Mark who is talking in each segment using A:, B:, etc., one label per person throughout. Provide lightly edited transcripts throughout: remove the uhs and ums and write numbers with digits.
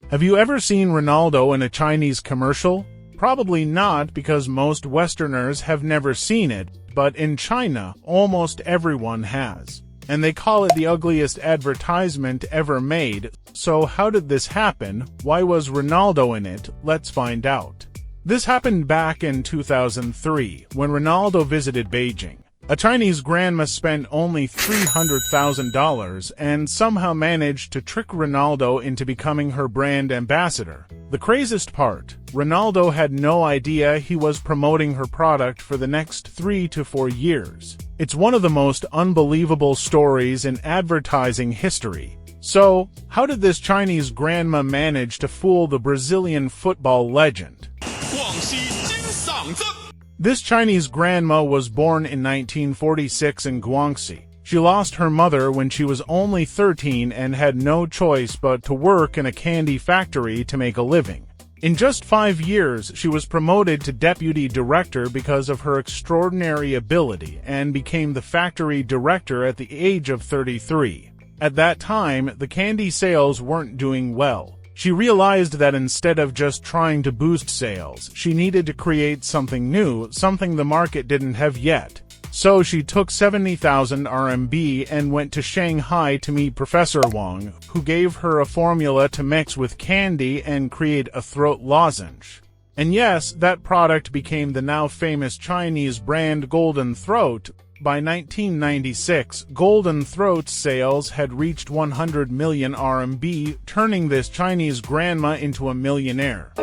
A: Have you ever seen Ronaldo in a Chinese commercial? Probably not, because most Westerners have never seen it, but in China, almost everyone has. And they call it the ugliest advertisement ever made. So how did this happen? Why was Ronaldo in it? Let's find out. This happened back in 2003, when Ronaldo visited Beijing. A Chinese grandma spent only $300,000 and somehow managed to trick Ronaldo into becoming her brand ambassador. The craziest part, Ronaldo had no idea he was promoting her product for the next 3 to 4 years. It's one of the most unbelievable stories in advertising history. So, how did this Chinese grandma manage to fool the Brazilian football legend? This Chinese grandma was born in 1946 in Guangxi. She lost her mother when she was only 13 and had no choice but to work in a candy factory to make a living. In just 5 years, she was promoted to deputy director because of her extraordinary ability and became the factory director at the age of 33. At that time, the candy sales weren't doing well. She realized that instead of just trying to boost sales, she needed to create something new, something the market didn't have yet. So she took 70,000 RMB and went to Shanghai to meet Professor Wang, who gave her a formula to mix with candy and create a throat lozenge. And yes, that product became the now famous Chinese brand Golden Throat. By 1996, Golden Throat's sales had reached 100 million RMB, turning this Chinese grandma into a millionaire.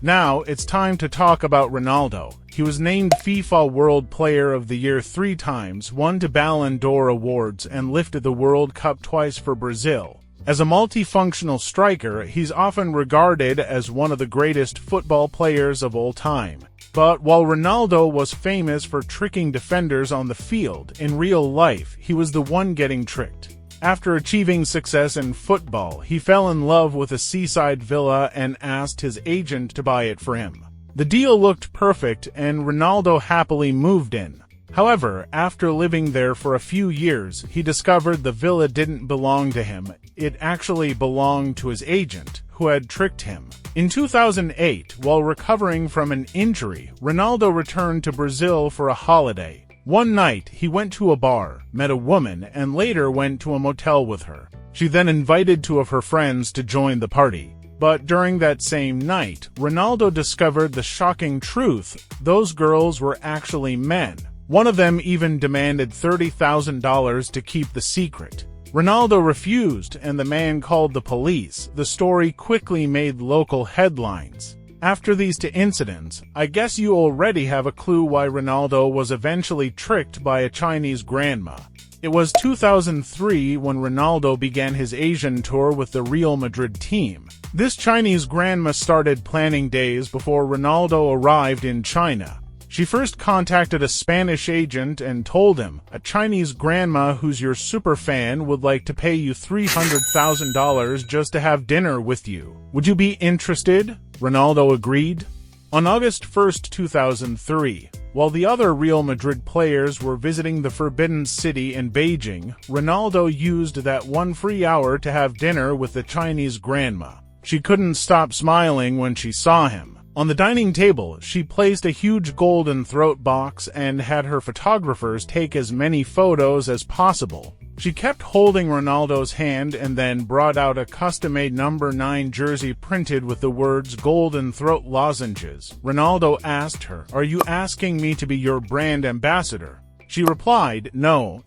A: Now, it's time to talk about Ronaldo. He was named FIFA World Player of the Year 3 times, won 2 Ballon d'Or awards, and lifted the World Cup twice for Brazil. As a multifunctional striker, he's often regarded as one of the greatest football players of all time. But while Ronaldo was famous for tricking defenders on the field, in real life, he was the one getting tricked. After achieving success in football, he fell in love with a seaside villa and asked his agent to buy it for him. The deal looked perfect, and Ronaldo happily moved in. However, after living there for a few years, he discovered the villa didn't belong to him. It actually belonged to his agent, who had tricked him. In 2008, while recovering from an injury, Ronaldo returned to Brazil for a holiday. One night, he went to a bar, met a woman, and later went to a motel with her. She then invited 2 of her friends to join the party. But during that same night, Ronaldo discovered the shocking truth: those girls were actually men. One of them even demanded $30,000 to keep the secret. Ronaldo refused, and the man called the police. The story quickly made local headlines. After these 2 incidents, I guess you already have a clue why Ronaldo was eventually tricked by a Chinese grandma. It was 2003 when Ronaldo began his Asian tour with the Real Madrid team. This Chinese grandma started planning days before Ronaldo arrived in China. She first contacted a Spanish agent and told him, "A Chinese grandma who's your superfan would like to pay you $300,000 just to have dinner with you. Would you be interested?" Ronaldo agreed. On August 1, 2003, while the other Real Madrid players were visiting the Forbidden City in Beijing, Ronaldo used that 1 free hour to have dinner with the Chinese grandma. She couldn't stop smiling when she saw him. On the dining table, she placed a huge Golden Throat box and had her photographers take as many photos as possible. She kept holding Ronaldo's hand and then brought out a custom-made number 9 jersey printed with the words Golden Throat lozenges. Ronaldo asked her, "Are you asking me to be your brand ambassador?" She replied, No,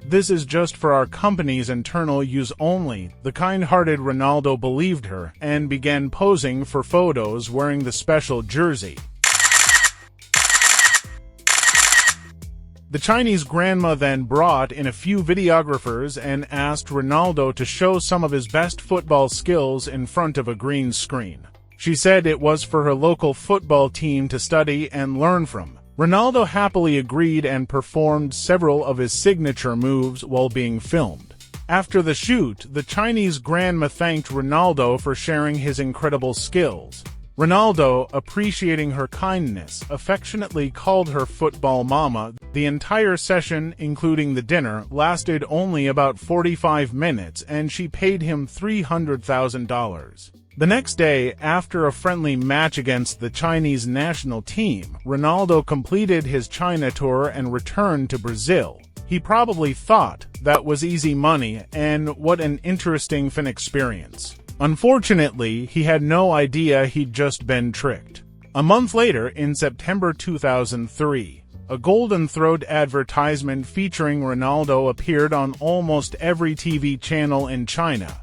A: this is just for our company's internal use only." The kind-hearted Ronaldo believed her and began posing for photos wearing the special jersey. The Chinese grandma then brought in a few videographers and asked Ronaldo to show some of his best football skills in front of a green screen. She said it was for her local football team to study and learn from. Ronaldo happily agreed and performed several of his signature moves while being filmed. After the shoot, the Chinese grandma thanked Ronaldo for sharing his incredible skills. Ronaldo, appreciating her kindness, affectionately called her football mama. The entire session, including the dinner, lasted only about 45 minutes, and she paid him $300,000. The next day, after a friendly match against the Chinese national team, Ronaldo completed his China tour and returned to Brazil. He probably thought that was easy money, and what an interesting fan experience. Unfortunately, he had no idea he'd just been tricked. A month later, in September 2003, a Golden Throat advertisement featuring Ronaldo appeared on almost every TV channel in China.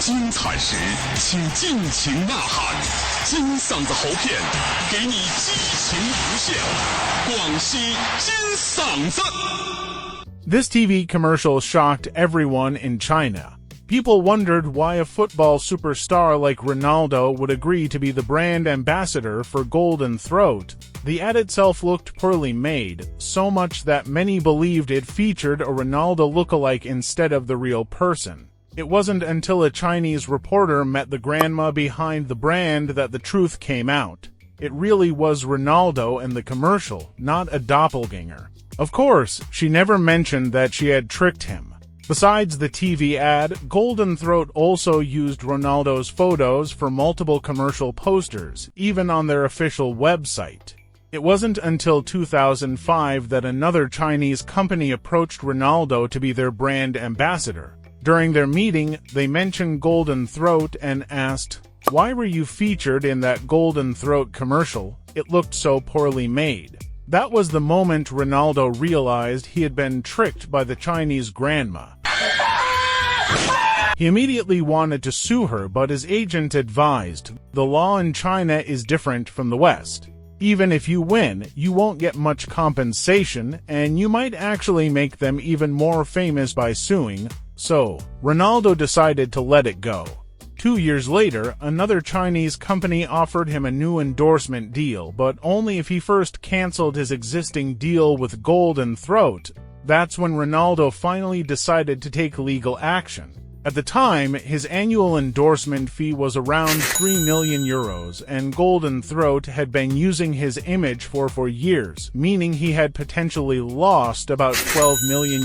B: 精彩时，请尽情呐喊，金嗓子喉片，给你激情无限。广西金嗓子。
A: This TV commercial shocked everyone in China. People wondered why a football superstar like Ronaldo would agree to be the brand ambassador for Golden Throat. The ad itself looked poorly made, so much that many believed it featured a Ronaldo lookalike instead of the real person. It wasn't until a Chinese reporter met the grandma behind the brand that the truth came out. It really was Ronaldo in the commercial, not a doppelganger. Of course, she never mentioned that she had tricked him. Besides the TV ad, Golden Throat also used Ronaldo's photos for multiple commercial posters, even on their official website. It wasn't until 2005 that another Chinese company approached Ronaldo to be their brand ambassador. During their meeting, they mentioned Golden Throat and asked, "Why were you featured in that Golden Throat commercial? It looked so poorly made." That was the moment Ronaldo realized he had been tricked by the Chinese grandma. He immediately wanted to sue her, but his agent advised, "The law in China is different from the West. Even if you win, you won't get much compensation, and you might actually make them even more famous by suing." So, Ronaldo decided to let it go. 2 years later, another Chinese company offered him a new endorsement deal, but only if he first canceled his existing deal with Golden Throat. That's when Ronaldo finally decided to take legal action. At the time, his annual endorsement fee was around €3 million, and Golden Throat had been using his image for years, meaning he had potentially lost about €12 million.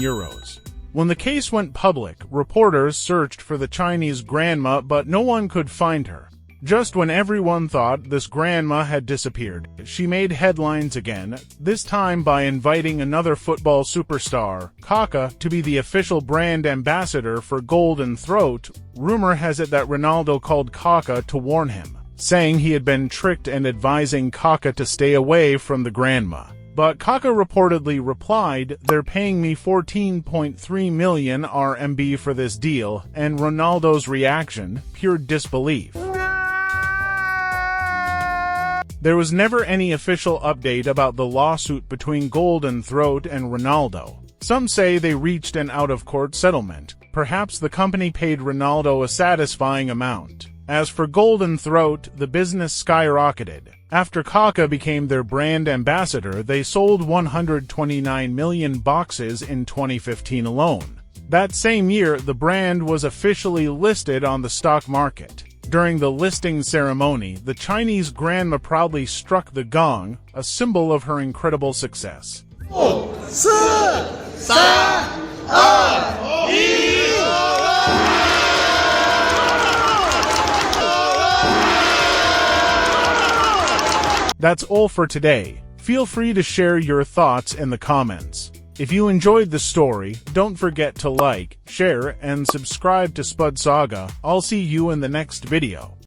A: When the case went public, reporters searched for the Chinese grandma, but no one could find her. Just when everyone thought this grandma had disappeared, she made headlines again, this time by inviting another football superstar, Kaká, to be the official brand ambassador for Golden Throat. Rumor has it that Ronaldo called Kaká to warn him, saying he had been tricked and advising Kaká to stay away from the grandma. But Kaká reportedly replied, "They're paying me 14.3 million RMB for this deal," and Ronaldo's reaction, pure disbelief. There was never any official update about the lawsuit between Golden Throat and Ronaldo. Some say they reached an out-of-court settlement. Perhaps the company paid Ronaldo a satisfying amount. As for Golden Throat, the business skyrocketed. After Kaká became their brand ambassador, they sold 129 million boxes in 2015 alone. That same year, the brand was officially listed on the stock market. During the listing ceremony, the Chinese grandma proudly struck the gong, a symbol of her incredible success.
C: 5、4、3、2、1。That's
A: all for today. Feel free to share your thoughts in the comments. If you enjoyed the story, don't forget to like, share, and subscribe to Spud Saga. I'll see you in the next video.